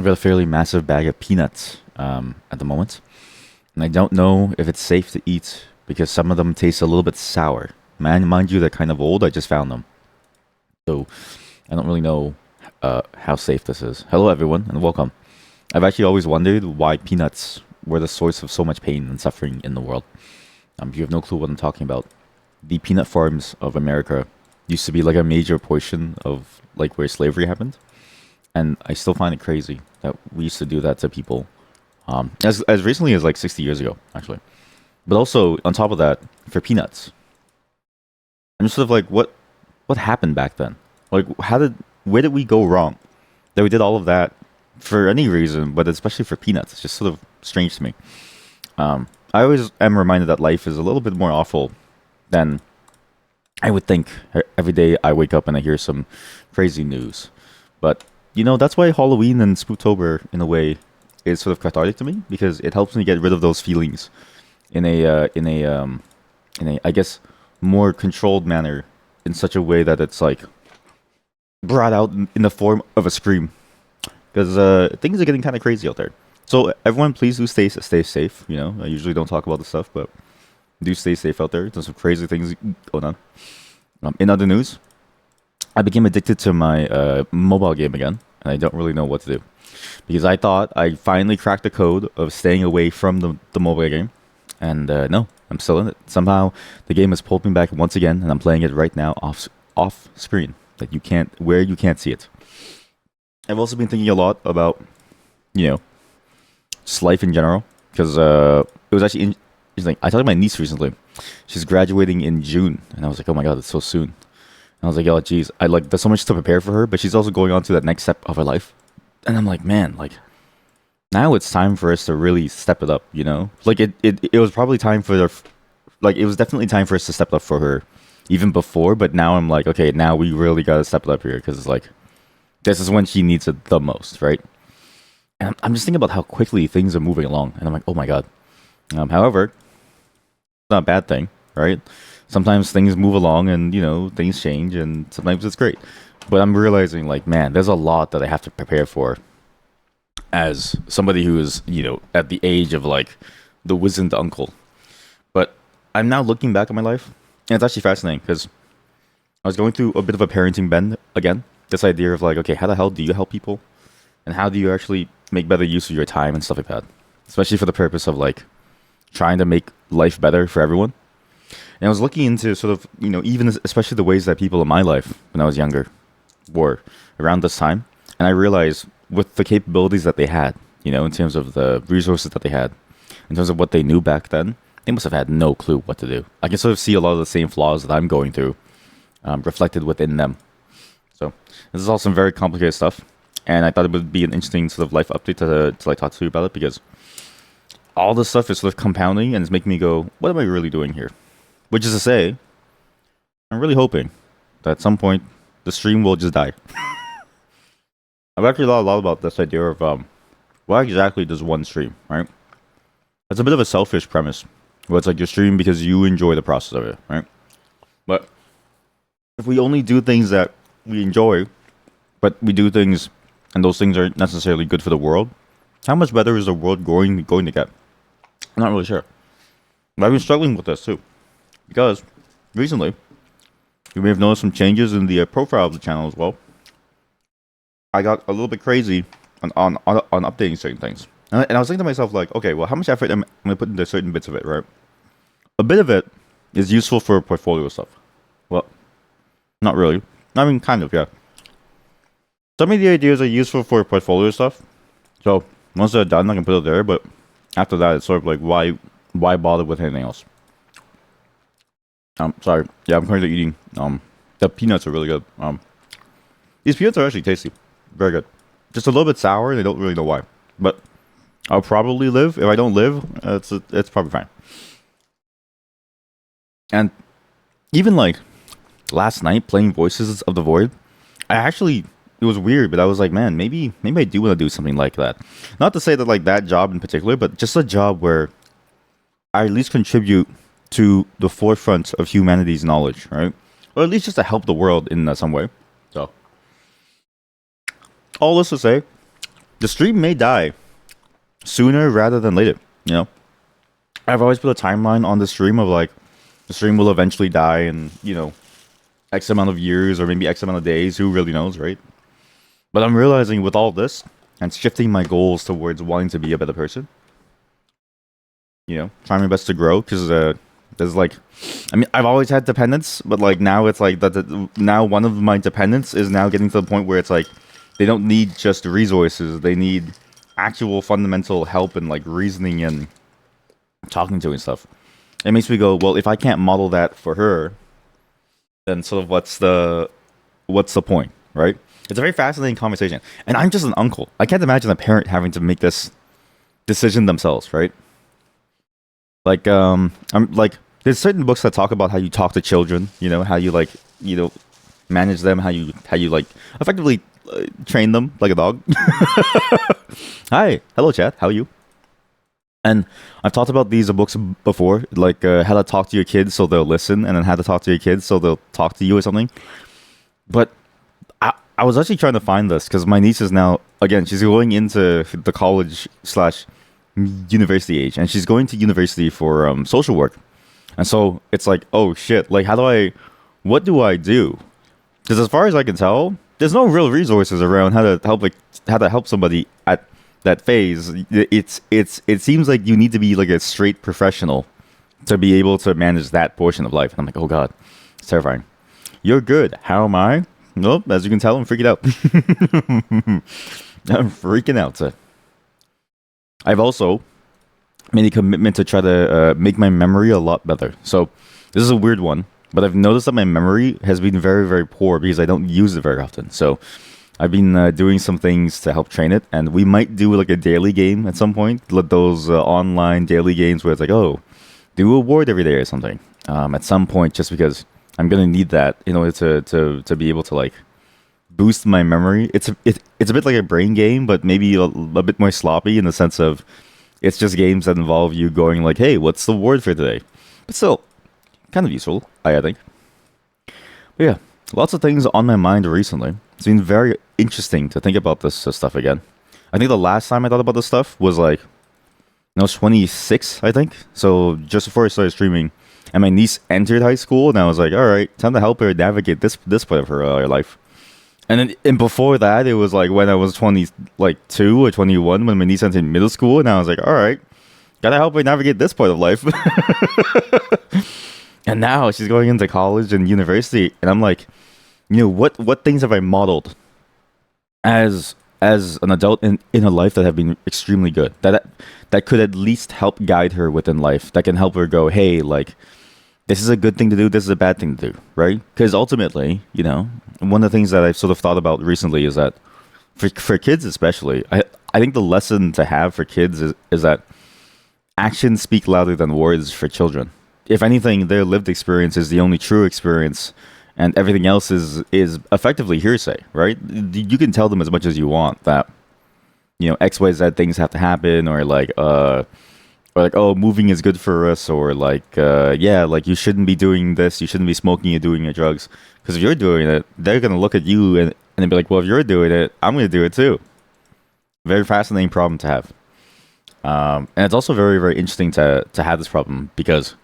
I've got a fairly massive bag of peanuts at the moment, and I don't know if it's safe to eat because some of them taste a little bit sour. Man, mind you, they're kind of old. I just found them, so I don't really know how safe this is. Hello, everyone, and welcome. I've actually always wondered why peanuts were the source of so much pain and suffering in the world. If you have no clue what I'm talking about, the peanut farms of America used to be like a major portion of like where slavery happened, and I still find it crazy that we used to do that to people, as recently as like 60 years ago, actually. But also on top of that, for peanuts, I'm just sort of like, what happened back then? Like, where did we go wrong that we did all of that for any reason, but especially for peanuts? It's just sort of strange to me. I always am reminded that life is a little bit more awful than I would think. Every day I wake up and I hear some crazy news, but that's why Halloween and Spooktober, in a way, is sort of cathartic to me because it helps me get rid of those feelings in a I guess more controlled manner, in such a way that it's like brought out in the form of a scream because things are getting kind of crazy out there. So everyone, please do stay safe. I usually don't talk about this stuff, but do stay safe out there. There's some crazy things going on. In other news, I became addicted to my mobile game again, and I don't really know what to do because I thought I finally cracked the code of staying away from the mobile game, and no, I'm still in it. Somehow the game has pulled me back once again, and I'm playing it right now off screen, that you can't see it. I've also been thinking a lot about you know just life in general because it was actually interesting. I talked to my niece recently. She's graduating in June, and I was like, oh my god, it's so soon. I was like, oh, geez, there's so much to prepare for her, but she's also going on to that next step of her life. And I'm like, man, like, now it's time for us to really step it up, you know? Like, it was probably time for it was definitely time for us to step it up for her even before, but now I'm like, okay, now we really got to step it up here because it's like, this is when she needs it the most, right? And I'm just thinking about how quickly things are moving along, and I'm like, oh my god. However, it's not a bad thing, right? Sometimes things move along and things change, and sometimes it's great. But I'm realizing, like, man, there's a lot that I have to prepare for as somebody who is at the age of like the wizened uncle. But I'm now looking back at my life, and it's actually fascinating because I was going through a bit of a parenting bend again. This idea of like, okay, how the hell do you help people, and how do you actually make better use of your time and stuff like that, especially for the purpose of like trying to make life better for everyone. And I was looking into sort of, even especially the ways that people in my life when I was younger were around this time. And I realized with the capabilities that they had, in terms of the resources that they had, in terms of what they knew back then, they must have had no clue what to do. I can sort of see a lot of the same flaws that I'm going through reflected within them. So this is all some very complicated stuff. And I thought it would be an interesting sort of life update to like talk to you about it because all this stuff is sort of compounding and it's making me go, what am I really doing here? Which is to say, I'm really hoping that at some point the stream will just die. I've actually thought a lot about this idea of why exactly does one stream, right? It's a bit of a selfish premise, where it's like you stream because you enjoy the process of it, right? But if we only do things that we enjoy, but we do things and those things aren't necessarily good for the world, how much better is the world going to get? I'm not really sure. But I've been struggling with this too. Because recently, you may have noticed some changes in the profile of the channel as well. I got a little bit crazy on updating certain things. And I was thinking to myself, like, okay, well, how much effort am I going to put into certain bits of it, right? A bit of it is useful for portfolio stuff. Well, not really. I mean, kind of, yeah. Some of the ideas are useful for portfolio stuff. So, once they're done, I can put it there, but after that, it's sort of like, why bother with anything else? Sorry. Yeah, I'm currently eating. The peanuts are really good. These peanuts are actually tasty. Very good. Just a little bit sour, and I don't really know why. But I'll probably live. If I don't live, it's probably fine. And even like last night, playing Voices of the Void, it was weird, but I was like, man, maybe I do want to do something like that. Not to say that like that job in particular, but just a job where I at least contribute to the forefront of humanity's knowledge, right? Or at least just to help the world in some way. So, all this to say, the stream may die sooner rather than later. You know, I've always put a timeline on the stream of like the stream will eventually die in, you know, X amount of years or maybe X amount of days. Who really knows, right? But I'm realizing with all this and shifting my goals towards wanting to be a better person, you know, trying my best to grow because there's like, I mean, I've always had dependents, but like now it's like that. Now one of my dependents is now getting to the point where it's like they don't need just resources; they need actual fundamental help and like reasoning and talking to and stuff. It makes me go, well, if I can't model that for her, then sort of what's the point, right? It's a very fascinating conversation, and I'm just an uncle. I can't imagine a parent having to make this decision themselves, right? Like, I'm like, there's certain books that talk about how you talk to children, you know, how you like, you know, manage them, how you like effectively train them like a dog. Hi, hello, chat. How are you? And I've talked about these books before, like how to talk to your kids so they'll listen, and then how to talk to your kids so they'll talk to you or something. But I was actually trying to find this because my niece is now, again, she's going into the college slash university age, and she's going to university for social work. And so it's like, oh shit, like what do I do? Because as far as I can tell, there's no real resources around how to help somebody at that phase. It seems like you need to be like a straight professional to be able to manage that portion of life. And I'm like, oh god, it's terrifying. You're good. How am I? Nope, as you can tell, I'm freaking out. I'm freaking out, sir. I've also made a commitment to try to make my memory a lot better. So this is a weird one, but I've noticed that my memory has been very, very poor because I don't use it very often. So I've been doing some things to help train it, and we might do like a daily game at some point. Let those online daily games where it's like, oh, do a ward every day or something. At some point, just because I'm gonna need that in order to be able to like boost my memory. It's a bit like a brain game, but maybe a bit more sloppy in the sense of it's just games that involve you going like, hey, what's the word for today? But still, kind of useful, I think. But yeah, lots of things on my mind recently. It's been very interesting to think about this stuff again. I think the last time I thought about this stuff was like, I was 26, I think. So just before I started streaming, and my niece entered high school, and I was like, all right, time to help her navigate this part of her life. And before that, it was like when I was 22 or 21 when my niece entered middle school, and I was like, all right, gotta help her navigate this part of life. And now she's going into college and university, and I'm like, you know, what things have I modeled as an adult in a life that have been extremely good, that could at least help guide her within life, that can help her go, hey, like, this is a good thing to do, this is a bad thing to do, right? Because ultimately, you know, one of the things that I've sort of thought about recently is that for kids especially, I think the lesson to have for kids is that actions speak louder than words for children. If anything, their lived experience is the only true experience, and everything else is effectively hearsay, right? You can tell them as much as you want that, you know, X, Y, Z things have to happen, or like, oh, moving is good for us, or like, yeah, like you shouldn't be doing this, you shouldn't be smoking or doing your drugs, because if you're doing it, they're gonna look at you and be like, well, if you're doing it, I'm gonna do it too. Very fascinating problem to have, and it's also very, very interesting to have this problem because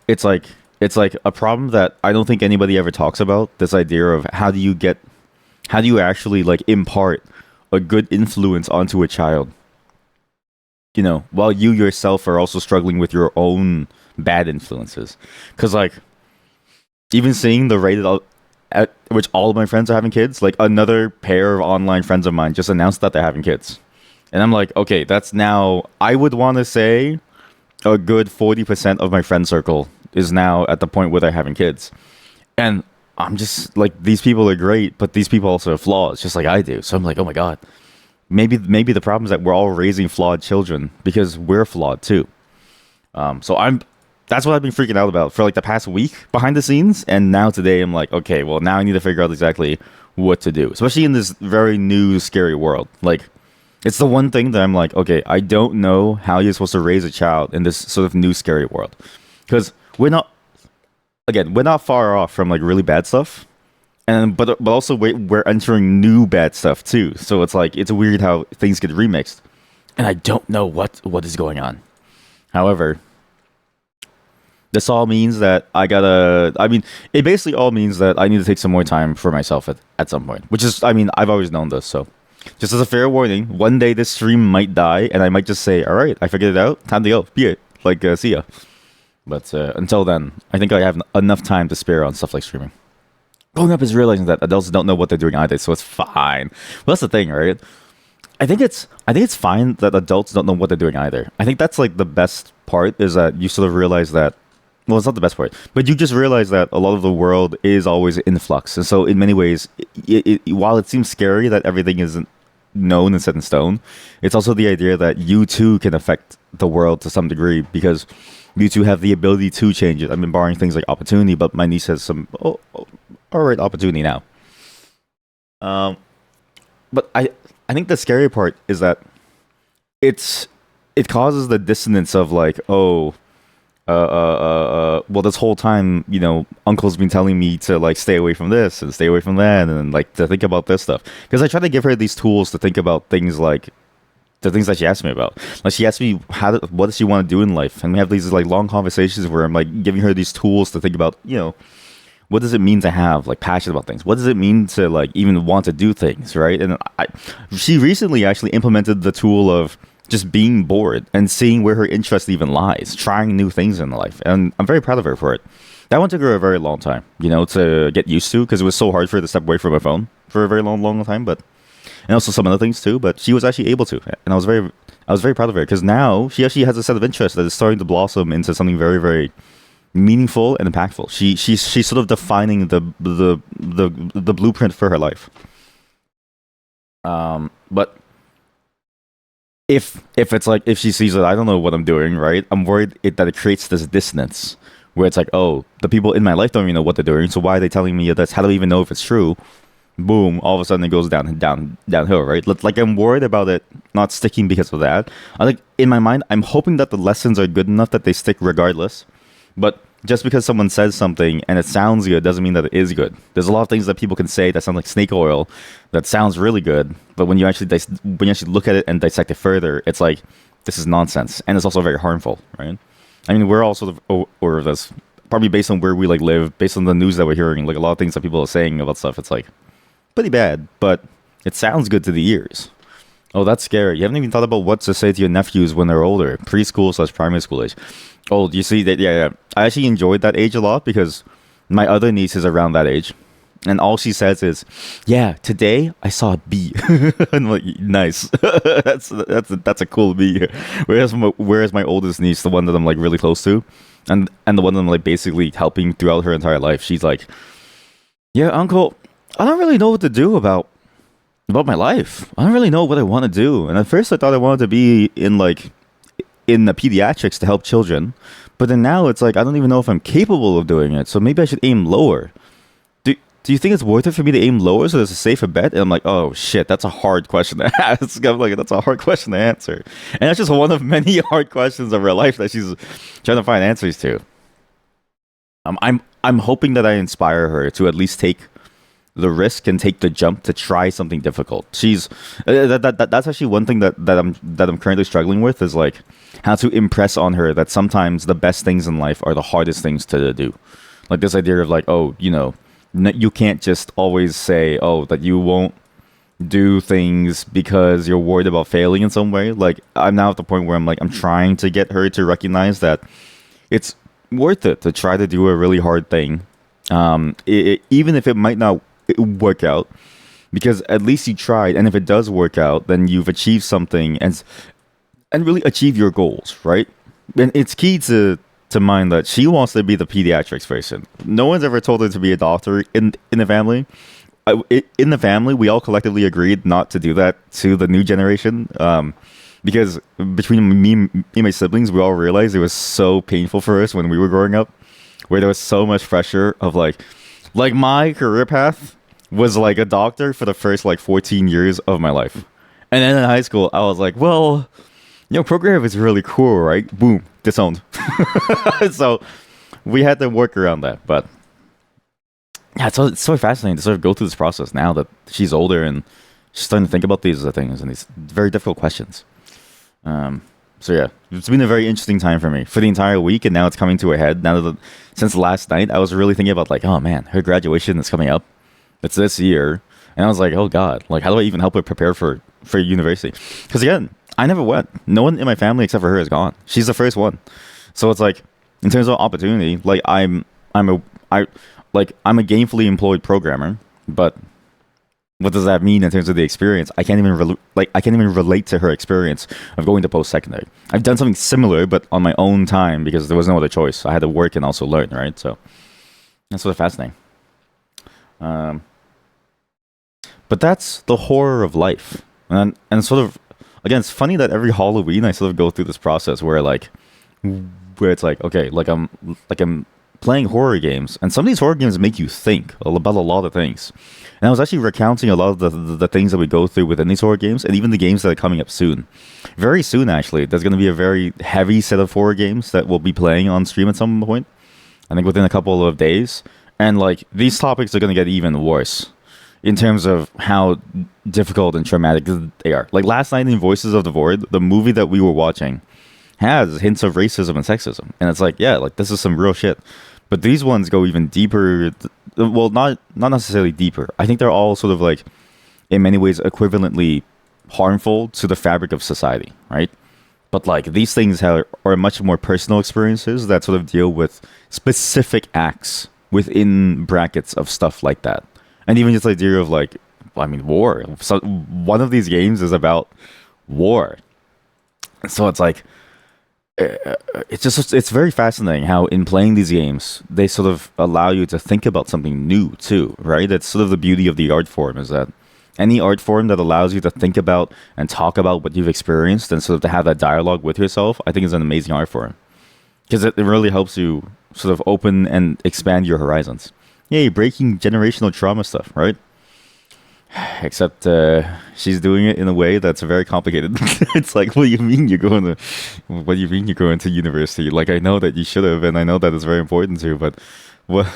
it's like a problem that I don't think anybody ever talks about. This idea of how do you actually like impart a good influence onto a child, you know, while you yourself are also struggling with your own bad influences. Because like, even seeing the rate at which all of my friends are having kids, like another pair of online friends of mine just announced that they're having kids, and I'm like, okay, that's now, I would want to say a good 40% of my friend circle is now at the point where they're having kids. And I'm just like, these people are great, but these people also have flaws, just like I do. So I'm like, oh my god, maybe the problem is that we're all raising flawed children because we're flawed too. So that's what I've been freaking out about for like the past week behind the scenes, and now today I'm like, okay, well now I need to figure out exactly what to do, especially in this very new scary world. Like, it's the one thing that I'm like, okay, I don't know how you're supposed to raise a child in this sort of new scary world, because we're not far off from like really bad stuff, and but also we're entering new bad stuff too. So it's like it's weird how things get remixed, and I don't know what is going on. However, this all means that I gotta. I mean, it basically all means that I need to take some more time for myself at some point. Which is, I mean, I've always known this. So, just as a fair warning, one day this stream might die, and I might just say, "All right, I figured it out. Time to go. Be it. Like, see ya." But until then, I think I have enough time to spare on stuff like streaming. Growing up is realizing that adults don't know what they're doing either, so it's fine. Well, that's the thing, right? I think it's fine that adults don't know what they're doing either. I think that's like the best part is that you sort of realize that, well, it's not the best part, but you just realize that a lot of the world is always in flux, and so in many ways, while it seems scary that everything isn't known and set in stone, it's also the idea that you too can affect the world to some degree because you too have the ability to change it. I mean, barring things like opportunity, but my niece has some all right opportunity now. Um, but I think the scary part is that it's it causes the dissonance of like, oh, well, this whole time, Uncle's been telling me to like stay away from this and stay away from that, and like to think about this stuff. Because I try to give her these tools to think about things like the things that she asked me about. Like she asked me what does she want to do in life, and we have these like long conversations where I'm like giving her these tools to think about, what does it mean to have like passion about things? What does it mean to like even want to do things, right? And she recently actually implemented the tool of just being bored and seeing where her interest even lies, trying new things in life. And I'm very proud of her for it. That one took her a very long time, to get used to because it was so hard for her to step away from her phone for a very long time. But and also some other things too. But she was actually able to, and I was very proud of her because now she actually has a set of interests that is starting to blossom into something very, very meaningful and impactful. She's sort of defining the blueprint for her life. But if it's like if she sees that I don't know what I'm doing, right? I'm worried that it creates this dissonance where it's like, oh, the people in my life don't even know what they're doing, so why are they telling me this? How do I even know if it's true? Boom! All of a sudden, it goes downhill, right? Like I'm worried about it not sticking because of that. I think in my mind, I'm hoping that the lessons are good enough that they stick regardless. But just because someone says something and it sounds good doesn't mean that it is good. There's a lot of things that people can say that sound like snake oil that sounds really good, but when you actually look at it and dissect it further, it's like this is nonsense, and it's also very harmful, right? I mean, we're all sort of aware of this, probably based on where we like live, based on the news that we're hearing, like a lot of things that people are saying about stuff. It's like pretty bad, but it sounds good to the ears. Oh, that's scary. You haven't even thought about what to say to your nephews when they're older, preschool/primary school age. Oh, do you see that? Yeah. I actually enjoyed that age a lot because my other niece is around that age, and all she says is, "Yeah, today I saw a bee." I'm like, nice. that's a cool bee. Whereas my oldest niece, the one that I'm like really close to, and the one that I'm like basically helping throughout her entire life, she's like, "Yeah, Uncle, I don't really know what to do about my life. I don't really know what I want to do." And at first I thought I wanted to be in the pediatrics to help children, but then now it's like I don't even know if I'm capable of doing it, so maybe I should aim lower. Do you think it's worth it for me to aim lower so there's a safer bet? And I'm like, oh shit, that's a hard question to ask. I'm like, that's a hard question to answer, and that's just one of many hard questions of her life that she's trying to find answers to. I'm hoping that I inspire her to at least take the risk and take the jump to try something difficult. She's that's actually one thing that I'm currently struggling with is like how to impress on her that sometimes the best things in life are the hardest things to do. Like this idea of like, oh, you can't just always say, oh, that you won't do things because you're worried about failing in some way. Like I'm now at the point where I'm trying to get her to recognize that it's worth it to try to do a really hard thing, even if it might not work out, because at least you tried, and if it does work out, then you've achieved something and really achieve your goals, right? And it's key to mind that she wants to be the pediatrics person. No one's ever told her to be a doctor in the family. In the family, we all collectively agreed not to do that to the new generation, because between me and my siblings, we all realized it was so painful for us when we were growing up, where there was so much pressure of like my career path was like a doctor for the first like 14 years of my life. And then in high school, I was like, well, program is really cool, right? Boom, disowned. So we had to work around that. But yeah, it's so fascinating to sort of go through this process now that she's older and she's starting to think about these things and these very difficult questions. Um, so yeah, it's been a very interesting time for me for the entire week, and now it's coming to a head. Now that since last night, I was really thinking about like, oh man, her graduation is coming up. It's this year, and I was like, oh god, like how do I even help her prepare for university? Because again, I never went. No one in my family except for her has gone. She's the first one, so it's like in terms of opportunity, like I'm a gainfully employed programmer, but what does that mean in terms of the experience? I can't even relate to her experience of going to post secondary. I've done something similar, but on my own time because there was no other choice. I had to work and also learn, right? So that's sort of fascinating. Um, but that's the horror of life, and sort of again, it's funny that every Halloween I sort of go through this process where it's like okay, I'm playing horror games, and some of these horror games make you think about a lot of things. And I was actually recounting a lot of the things that we go through within these horror games, and even the games that are coming up soon. Very soon, actually, there's going to be a very heavy set of horror games that we'll be playing on stream at some point. I think within a couple of days. And like these topics are going to get even worse in terms of how difficult and traumatic they are. Like last night in Voices of the Void, the movie that we were watching has hints of racism and sexism, and it's like, yeah, like this is some real shit. But these ones go even deeper. Well, not necessarily deeper. I think they're all sort of like, in many ways, equivalently harmful to the fabric of society, right? But like these things are much more personal experiences that sort of deal with specific acts within brackets of stuff like that, and even just the idea of like, I mean, war. So one of these games is about war, so it's like it's very fascinating how in playing these games they sort of allow you to think about something new too, right? That's sort of the beauty of the art form, is that any art form that allows you to think about and talk about what you've experienced and sort of to have that dialogue with yourself, I think is an amazing art form, because it really helps you sort of open and expand your horizons. Yay, breaking generational trauma stuff, right? Except she's doing it in a way that's very complicated. It's like, what do you mean you're going to? What do you mean you're going to university? Like, I know that you should have, and I know that it's very important to, but what?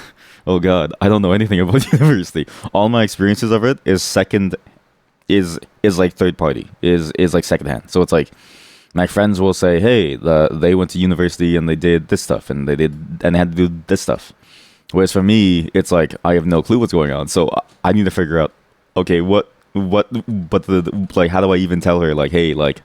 Oh God, I don't know anything about university. All my experiences of it is like third party, is like secondhand. So it's like my friends will say, hey, they went to university and they did this stuff, and they had to do this stuff. Whereas for me, it's like I have no clue what's going on, so I need to figure out, okay, like, how do I even tell her, like, hey, like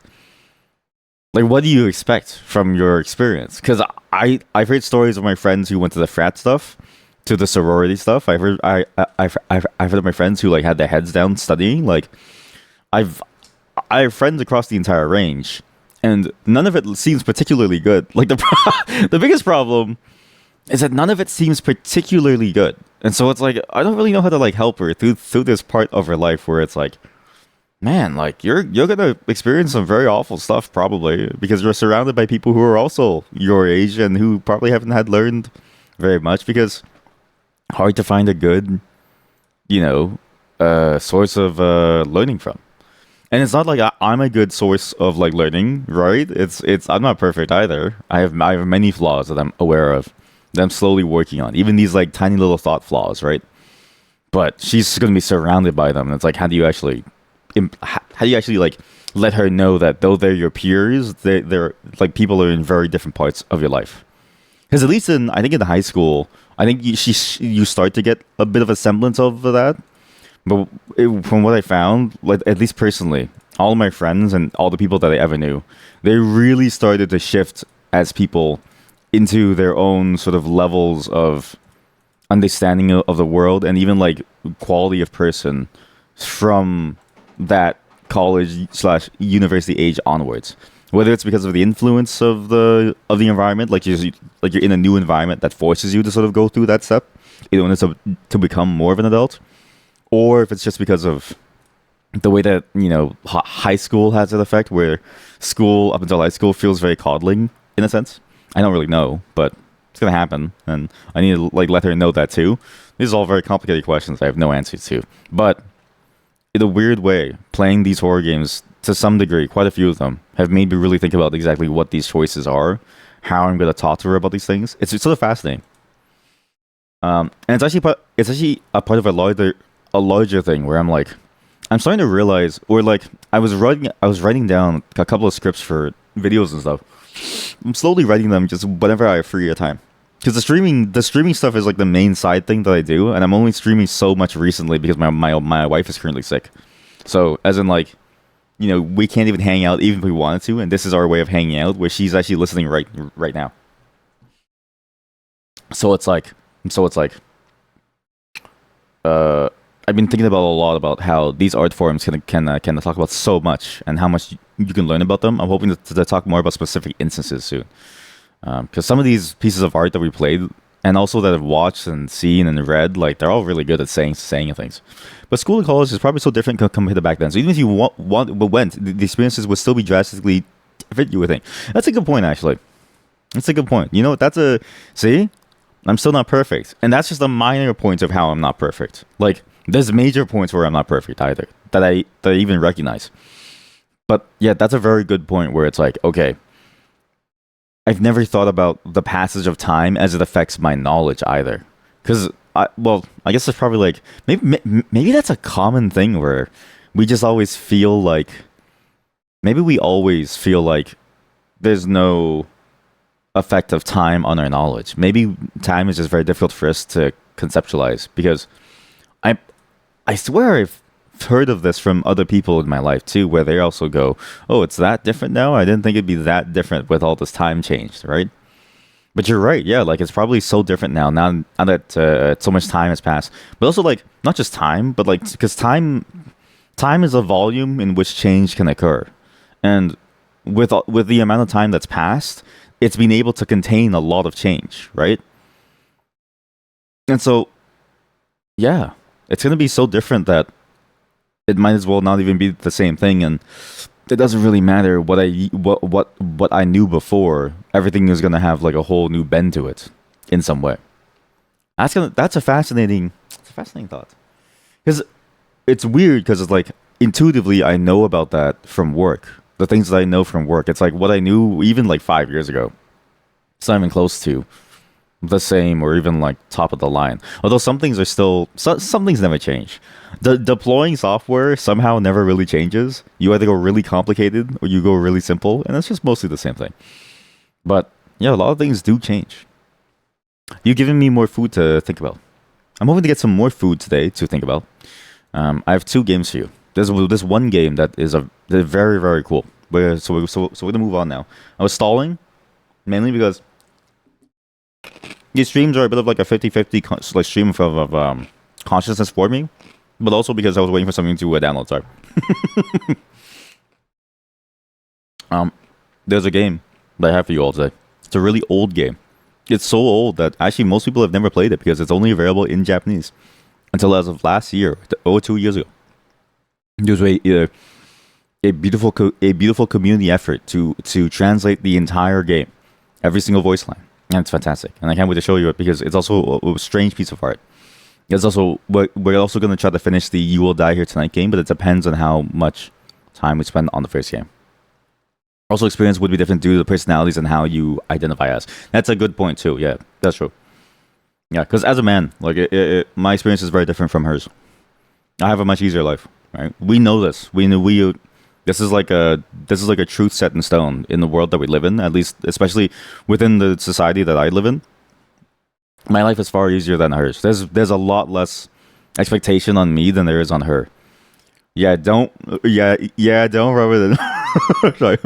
what do you expect from your experience? Because I've heard stories of my friends who went to the frat stuff, to the sorority stuff. I've heard of my friends who like had their heads down studying. Like, I have friends across the entire range, and none of it seems particularly good. Like the biggest problem is that none of it seems particularly good. And so it's like, I don't really know how to like help her through this part of her life where it's like, man, like you're gonna experience some very awful stuff probably, because you're surrounded by people who are also your age and who probably haven't had learned very much, because hard to find a good, source of learning from. And it's not like I'm a good source of like learning, right? It's I'm not perfect either. I have many flaws that I'm aware of, that I'm slowly working on. Even these like tiny little thought flaws, right? But she's going to be surrounded by them, and it's like, how do you actually like let her know that though they're your peers, they're like people are in very different parts of your life? Because at least I think in high school, I think you start to get a bit of a semblance of that. But from what I found, like at least personally, all of my friends and all the people that I ever knew, they really started to shift as people into their own sort of levels of understanding of the world, and even like quality of person from that college/university age onwards. Whether it's because of the influence of the environment, like you're in a new environment that forces you to sort of go through that step in order to become more of an adult, or if it's just because of the way that high school has an effect, where school up until high school feels very coddling in a sense. I don't really know, but it's gonna happen, and I need to like let her know that too. These are all very complicated questions I have no answers to, but in a weird way, playing these horror games to some degree, quite a few of them, have made me really think about exactly what these choices are, how I'm gonna talk to her about these things. It's sort of fascinating. And it's actually a part of a larger thing where I'm like, I'm starting to realize, or like, I was writing down a couple of scripts for videos and stuff. I'm slowly writing them just whenever I have free time. Because the streaming stuff is like the main side thing that I do, and I'm only streaming so much recently because my wife is currently sick. So as in like, we can't even hang out even if we wanted to, and this is our way of hanging out, where she's actually listening right now. So it's like, so it's like, uh, I've been thinking about a lot about how these art forums can talk about so much and how much you can learn about them. I'm hoping to talk more about specific instances soon, because some of these pieces of art that we played and also that I've watched and seen and read, like they're all really good at saying things. But school and college is probably so different compared to back then. So even if you went, the experiences would still be drastically different. You would think that's a good point, actually. That's a good point. That's a see. I'm still not perfect, and that's just a minor point of how I'm not perfect. Like there's major points where I'm not perfect either that I even recognize. But yeah, that's a very good point where it's like, okay, I've never thought about the passage of time as it affects my knowledge either. Because I guess it's probably like maybe that's a common thing where we just always feel like maybe we always feel like there's no effect of time on our knowledge. Maybe time is just very difficult for us to conceptualize because I I swear I've heard of this from other people in my life too, where they also go, "Oh, it's that different now. I didn't think it'd be that different with all this time changed, right?" But you're right, yeah. Like it's probably so different now that so much time has passed. But also like not just time, but like because time is a volume in which change can occur, and with the amount of time that's passed, it's been able to contain a lot of change, right? And so yeah, it's gonna be so different that it might as well not even be the same thing, and it doesn't really matter what I knew before. Everything is gonna have like a whole new bend to it in some way. That's a fascinating thought because it's weird because it's like intuitively I know about that from work. The things that I know from work, it's like what I knew even like 5 years ago. It's not even close to the same or even like top of the line. Although some things are still some things never change. The deploying software somehow never really changes. You either go really complicated or you go really simple, and it's just mostly the same thing. But yeah, a lot of things do change. You've given me more food to think about. I'm hoping to get some more food today to think about. I have two games for you. There's this one game that is they're very very cool. So we're gonna move on now. I was stalling mainly because these streams are a bit of like a 50-50 like stream of consciousness for me, but also because I was waiting for something to download. Sorry. There's a game that I have for you all today. It's a really old game. It's so old that actually most people have never played it because it's only available in Japanese until as of last year or 2 years ago. There was a beautiful community effort to translate the entire game, every single voice line, and it's fantastic. And I can't wait to show you it because it's also a strange piece of art. It's also we're also going to try to finish the "You Will Die Here Tonight" game, but it depends on how much time we spend on the first game. Also, experience would be different due to the personalities and how you identify as. That's a good point too. Yeah, that's true. Yeah, because as a man, like my experience is very different from hers. I have a much easier life. Right? We know this. We know we. This is like a truth set in stone in the world that we live in. At least, especially within the society that I live in. My life is far easier than hers. There's a lot less expectation on me than there is on her. Yeah, don't. Don't rub it in. Sorry.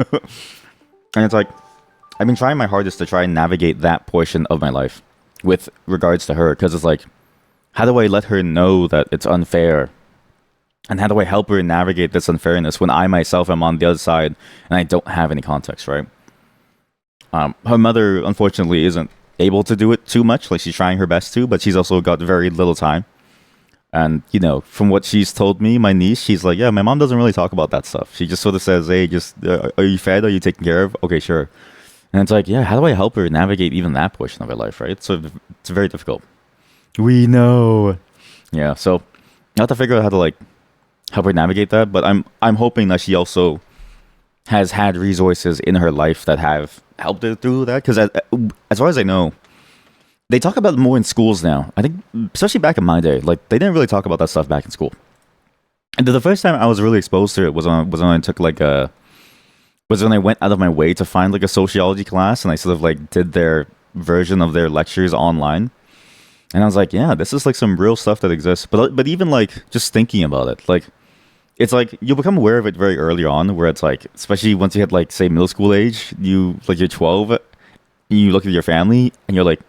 And it's like I've been trying my hardest to try and navigate that portion of my life with regards to her, because it's like, how do I let her know that it's unfair? And how do I help her navigate this unfairness when I myself am on the other side and I don't have any context, right? Her mother, unfortunately, isn't able to do it too much. Like, she's trying her best to, but she's also got very little time. And, from what she's told me, my niece, she's like, yeah, my mom doesn't really talk about that stuff. She just sort of says, hey, just, are you fed? Are you taken care of? Okay, sure. And it's like, yeah, how do I help her navigate even that portion of her life, right? So it's very difficult. We know. Yeah, so I have to figure out how to, like, help her navigate that, but I'm hoping that she also has had resources in her life that have helped her through that, because as far as I know, they talk about it more in schools now. I think, especially back in my day, like they didn't really talk about that stuff back in school. And the first time I was really exposed to it was when I took like a was when I went out of my way to find like a sociology class, and I sort of like did their version of their lectures online. And I was like, yeah, this is like some real stuff that exists. But even like just thinking about it, like it's like you become aware of it very early on, where it's like, especially once you hit like say middle school age, you're 12, you look at your family and you're like,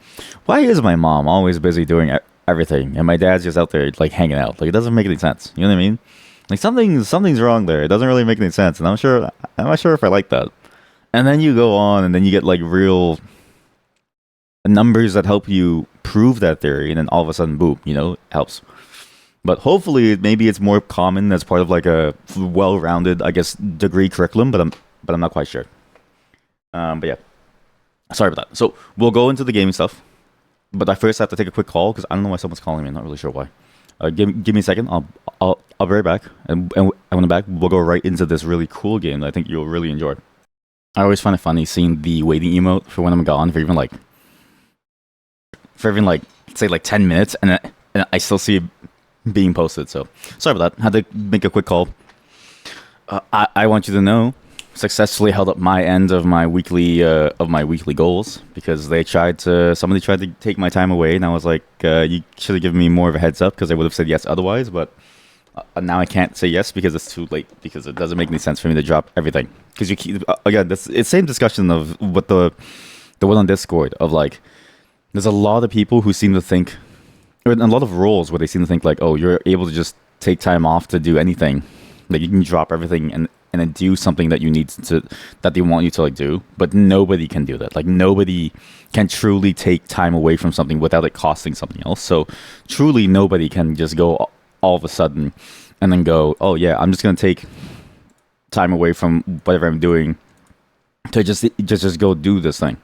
why is my mom always busy doing everything and my dad's just out there like hanging out? Like it doesn't make any sense. You know what I mean? Like something's wrong there. It doesn't really make any sense, and I'm not sure if I like that. And then you go on, and then you get like real numbers that help you prove that theory, and then all of a sudden, boom, it helps. But hopefully, maybe it's more common as part of like a well-rounded, I guess, degree curriculum. But I'm not quite sure. But yeah, sorry about that. So we'll go into the gaming stuff, but I first have to take a quick call because I don't know why someone's calling me. I'm not really sure why. Give me a second. I'll be right back. And when I'm back, we'll go right into this really cool game that I think you'll really enjoy. I always find it funny seeing the waiting emote for when I'm gone for even say like 10 minutes, and I still see it being posted. So sorry about that. Had to make a quick call. I want you to know, successfully held up my end of my weekly goals, because somebody tried to take my time away, and I was like, you should have given me more of a heads up, because I would have said yes otherwise. But now I can't say yes because it's too late, because it doesn't make any sense for me to drop everything, because you keep again, it's the same discussion of what the one on Discord of like, there's a lot of people who seem to think, or a lot of roles where they seem to think like, oh, you're able to just take time off to do anything, like you can drop everything and then do something that that they want you to like do. But nobody can do that. Like nobody can truly take time away from something without it costing something else. So truly nobody can just go all of a sudden and then go, oh yeah, I'm just gonna take time away from whatever I'm doing to just go do this thing.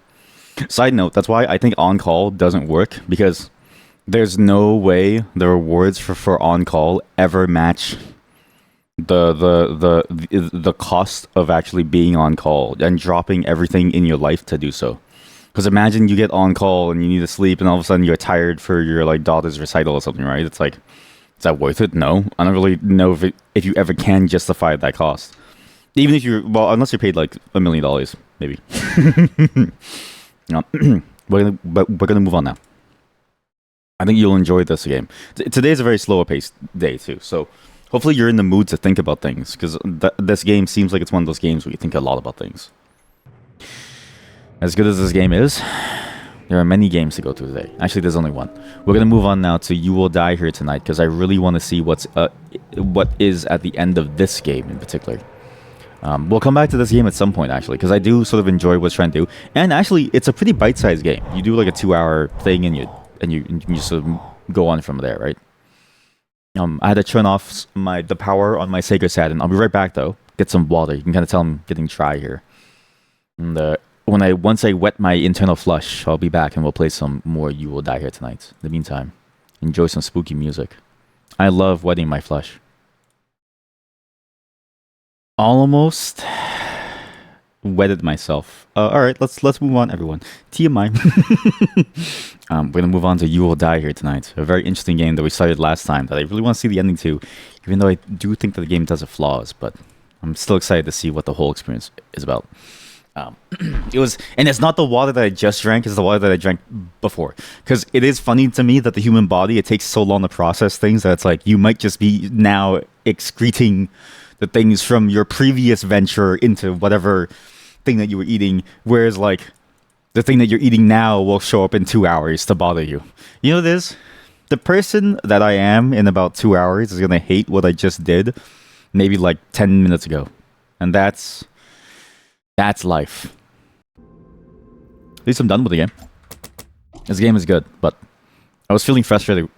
Side note, that's why I think on-call doesn't work, because there's no way the rewards for on-call ever match the cost of actually being on call and dropping everything in your life to do so. Because imagine you get on call and you need to sleep, and all of a sudden you're tired for your like daughter's recital or something, right? It's like, is that worth it? No, I don't really know if you ever can justify that cost. Even if unless you're paid like $1 million, maybe. No, we're gonna move on now. I think you'll enjoy this game. Today's a very slower paced day too, so hopefully you're in the mood to think about things, because this game seems like it's one of those games where you think a lot about things. As good as this game is, there are many games to go through today. Actually, there's only one. We're going to move on now to You Will Die Here Tonight, because I really want to see what is at the end of this game in particular. We'll come back to this game at some point, actually, because I do sort of enjoy what it's trying to do. And actually, it's a pretty bite-sized game. You do like a 2-hour thing, and you just sort of go on from there, right? I had to turn off the power on my Sega Saturn. I'll be right back though. Get some water. You can kind of tell I'm getting dry here. And once I wet my internal flush, I'll be back and we'll play some more You Will Die Here Tonight. In the meantime, enjoy some spooky music. I love wetting my flush. Almost wetted myself. All right, let's move on, everyone. TMI. We're gonna move on to You Will Die Here Tonight, a very interesting game that we started last time that I really want to see the ending to, even though I do think that the game does have flaws, but I'm still excited to see what the whole experience is about. And it's not the water that I just drank, it's the water that I drank before, because it is funny to me that the human body, it takes so long to process things that it's like you might just be now excreting the things from your previous venture into whatever thing that you were eating, whereas like the thing that you're eating now will show up in 2 hours to bother you. You know this? The person that I am in about 2 hours is gonna hate what I just did maybe like 10 minutes ago. And that's life. At least I'm done with the game. This game is good, but I was feeling frustrated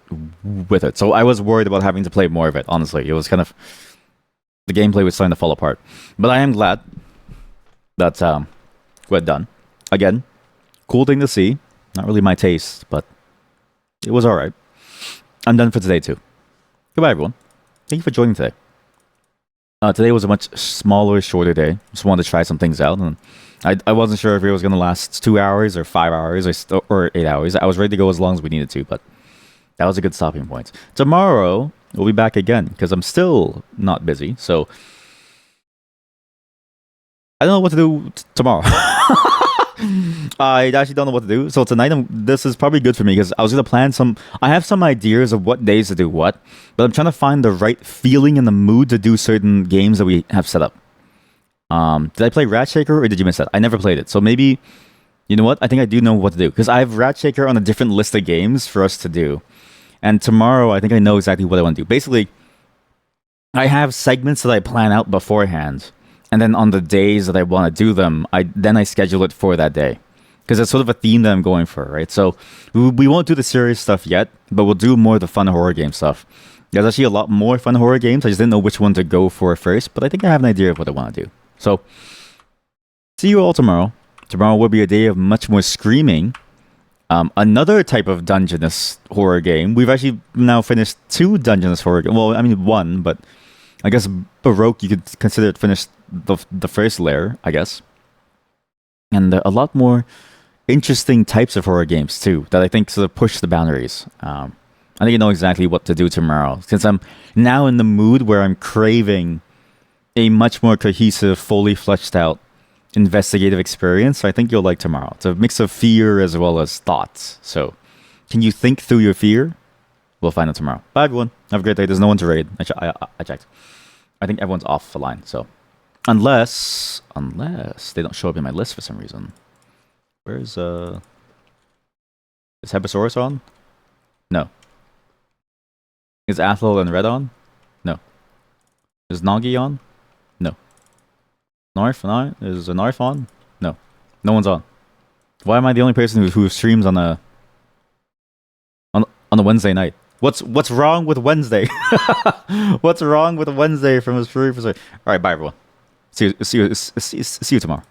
with it. So I was worried about having to play more of it, honestly. It was kind of, the gameplay was starting to fall apart. But I am glad that we're done. Again, cool thing to see. Not really my taste, but it was alright. I'm done for today too. Goodbye, everyone. Thank you for joining today. Today was a much smaller, shorter day. Just wanted to try some things out, and I wasn't sure if it was gonna last 2 hours or 5 hours or 8 hours. I was ready to go as long as we needed to, but that was a good stopping point. Tomorrow we'll be back again because I'm still not busy, so I don't know what to do tomorrow. I actually don't know what to do. So tonight, this is probably good for me because I was gonna plan some. I have some ideas of what days to do what, but I'm trying to find the right feeling and the mood to do certain games that we have set up. Did I play Rat Shaker or did you miss that? I never played it, so maybe you know what? I think I do know what to do because I have Rat Shaker on a different list of games for us to do, and tomorrow I think I know exactly what I want to do. Basically, I have segments that I plan out beforehand, and then on the days that I want to do them, I schedule it for that day because it's sort of a theme that I'm going for, right? So we won't do the serious stuff yet, but we'll do more of the fun horror game stuff. There's actually a lot more fun horror games. I just didn't know which one to go for first, but I think I have an idea of what I want to do. So see you all tomorrow. Tomorrow will be a day of much more screaming. Another type of Dungeness horror game. We've actually now finished 2 Dungeness horror games. Well, I mean 1, but I guess Baroque, you could consider it finished the first layer, I guess. And a lot more interesting types of horror games too that I think sort of push the boundaries. I think I know exactly what to do tomorrow since I'm now in the mood where I'm craving a much more cohesive, fully fleshed out investigative experience. I think you'll like tomorrow. It's a mix of fear as well as thoughts. So, can you think through your fear? We'll find out tomorrow. Bye, everyone. Have a great day. There's no one to raid. I checked. I think everyone's off the line. So, unless they don't show up in my list for some reason. Where's is Hebesaurus on? No. Is Athel and Red on? No. Is Nagi on? No. Narf? No? Is a Narf on? No. No one's on. Why am I the only person who streams on a Wednesday night? What's wrong with Wednesday? What's wrong with Wednesday from his free perspective? All right, bye everyone. See you tomorrow.